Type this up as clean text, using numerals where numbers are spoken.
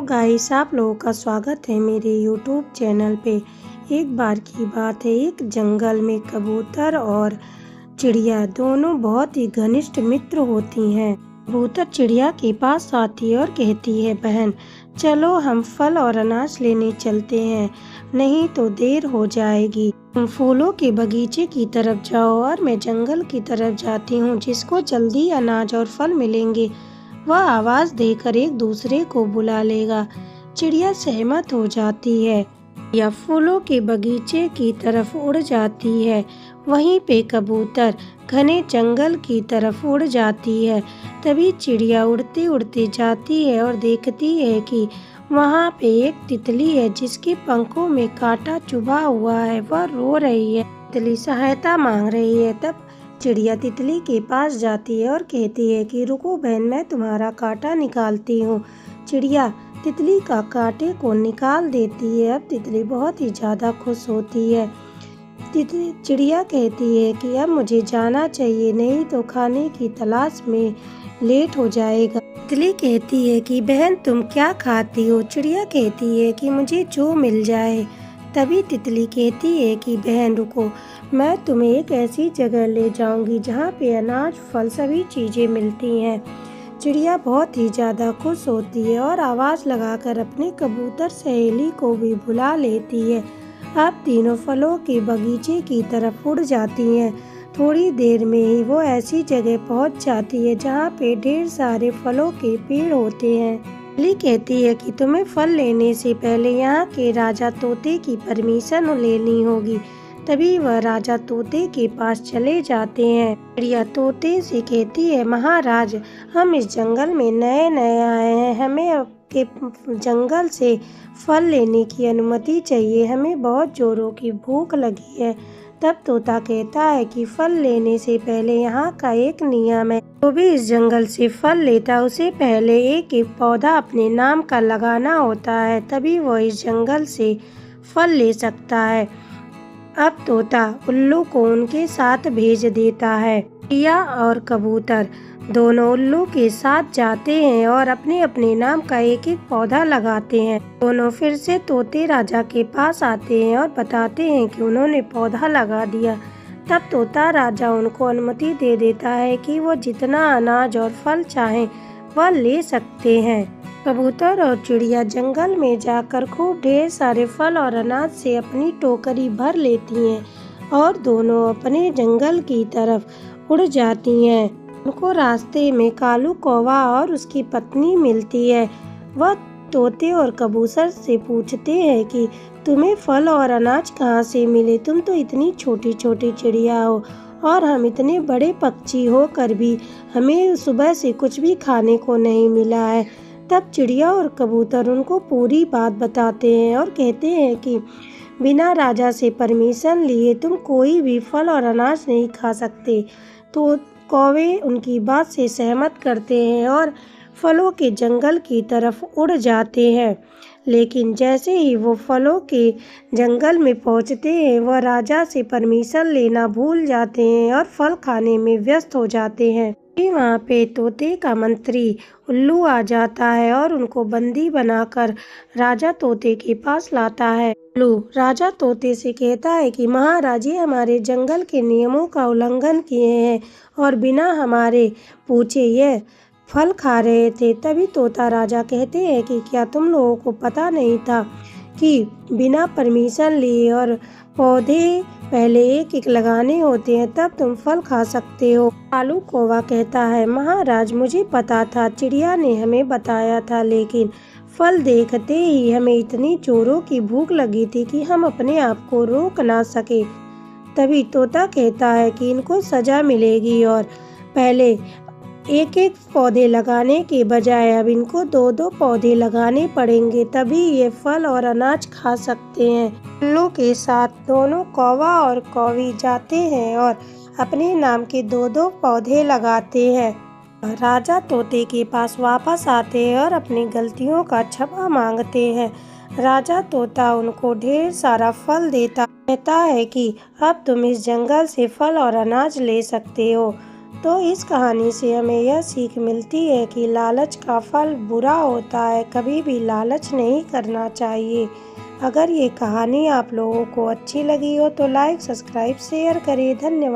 Guys, आप लोगों का स्वागत है मेरे YouTube चैनल पे। एक बार की बात है, एक जंगल में कबूतर और चिड़िया दोनों बहुत ही घनिष्ठ मित्र होती हैं। कबूतर चिड़िया के पास आती है और कहती है, बहन चलो हम फल और अनाज लेने चलते हैं, नहीं तो देर हो जाएगी। तुम फूलों के बगीचे की तरफ जाओ और मैं जंगल की तरफ जाती हूँ। जिसको जल्दी अनाज और फल मिलेंगे वह आवाज़ देकर एक दूसरे को बुला लेगा। चिड़िया सहमत हो जाती है या फूलों के बगीचे की तरफ उड़ जाती है। वहीं पे कबूतर घने जंगल की तरफ उड़ जाती है। तभी चिड़िया उड़ते उड़ते जाती है और देखती है कि वहाँ पे एक तितली है जिसके पंखों में कांटा चुभा हुआ है। वह रो रही है, तितली सहायता मांग रही है। तब चिड़िया तितली के पास जाती है और कहती है कि रुको बहन, मैं तुम्हारा कांटा निकालती हूँ। चिड़िया तितली का कांटे को निकाल देती है। अब तितली बहुत ही ज़्यादा खुश होती है। चिड़िया कहती है कि अब मुझे जाना चाहिए, नहीं तो खाने की तलाश में लेट हो जाएगा। तितली कहती है कि बहन तुम क्या खाती हो? चिड़िया कहती है कि मुझे जो मिल जाए। तभी तितली कहती है कि बहन रुको, मैं तुम्हें एक ऐसी जगह ले जाऊंगी जहाँ पे अनाज फल सभी चीज़ें मिलती हैं। चिड़िया बहुत ही ज़्यादा खुश होती है और आवाज़ लगाकर अपने कबूतर सहेली को भी बुला लेती है। अब तीनों फलों के बगीचे की तरफ उड़ जाती हैं। थोड़ी देर में ही वो ऐसी जगह पहुँच जाती है जहाँ पे ढेर सारे फलों के पेड़ होते हैं। तितली कहती है कि तुम्हें फल लेने से पहले यहाँ के राजा तोते की परमिशन लेनी होगी। तभी वह राजा तोते के पास चले जाते हैं। चिड़िया तोते से कहती है, महाराज हम इस जंगल में नए नए आए हैं, हमें आपके जंगल से फल लेने की अनुमति चाहिए, हमें बहुत जोरों की भूख लगी है। तब तोता कहता है कि फल लेने से पहले यहाँ का एक नियम है, जो भी इस जंगल से फल लेता है उसे पहले एक एक पौधा अपने नाम का लगाना होता है, तभी वह इस जंगल से फल ले सकता है। अब तोता उल्लू को उनके साथ भेज देता है। चिड़िया और कबूतर दोनों उल्लू के साथ जाते हैं और अपने अपने नाम का एक एक पौधा लगाते हैं। दोनों फिर से तोते राजा के पास आते हैं और बताते हैं कि उन्होंने पौधा लगा दिया। तब तोता राजा उनको अनुमति दे देता है कि वो जितना अनाज और फल चाहें वह ले सकते हैं। कबूतर और चिड़िया जंगल में जाकर खूब ढेर सारे फल और अनाज से अपनी टोकरी भर लेती हैं और दोनों अपने जंगल की तरफ उड़ जाती हैं। उनको रास्ते में कालू कौवा और उसकी पत्नी मिलती है। वह तोते और कबूतर से पूछते हैं कि तुम्हें फल और अनाज कहाँ से मिले? तुम तो इतनी छोटी छोटी चिड़िया हो और हम इतने बड़े पक्षी होकर भी हमें सुबह से कुछ भी खाने को नहीं मिला है। तब चिड़िया और कबूतर उनको पूरी बात बताते हैं और कहते हैं कि बिना राजा से परमिशन लिए तुम कोई भी फल और अनाज नहीं खा सकते। तो कौवे उनकी बात से सहमत करते हैं और फलों के जंगल की तरफ उड़ जाते हैं। लेकिन जैसे ही वो फलों के जंगल में पहुंचते हैं, वह राजा से परमिशन लेना भूल जाते हैं और फल खाने में व्यस्त हो जाते हैं। वहाँ पे तोते का मंत्री उल्लू आ जाता है और उनको बंदी बनाकर राजा तोते के पास लाता है। उल्लू राजा तोते से कहता है कि महाराज ये हमारे जंगल के नियमों का उल्लंघन किए हैं और बिना हमारे पूछे ये फल खा रहे थे। तभी तोता राजा कहते हैं कि क्या तुम लोगों को पता नहीं था कि बिना परमिशन लिए और पौधे पहले एक एक लगाने होते हैं, तब तुम फल खा सकते हो। कालू कौवा कहता है, महाराज मुझे पता था, चिड़िया ने हमें बताया था, लेकिन फल देखते ही हमें इतनी जोरों की भूख लगी थी कि हम अपने आप को रोक ना सके। तभी तोता कहता है कि इनको सजा मिलेगी और पहले एक एक पौधे लगाने के बजाय अब इनको दो दो पौधे लगाने पड़ेंगे, तभी ये फल और अनाज खा सकते हैं। उल्लू के साथ दोनों कौवा और कौवी जाते हैं और अपने नाम के दो दो पौधे लगाते हैं। राजा तोते के पास वापस आते हैं और अपनी गलतियों का क्षमा मांगते हैं। राजा तोता उनको ढेर सारा फल देता, कहता है कि अब तुम इस जंगल से फल और अनाज ले सकते हो। तो इस कहानी से हमें यह सीख मिलती है कि लालच का फल बुरा होता है, कभी भी लालच नहीं करना चाहिए। अगर ये कहानी आप लोगों को अच्छी लगी हो तो लाइक, सब्सक्राइब, शेयर करें। धन्यवाद।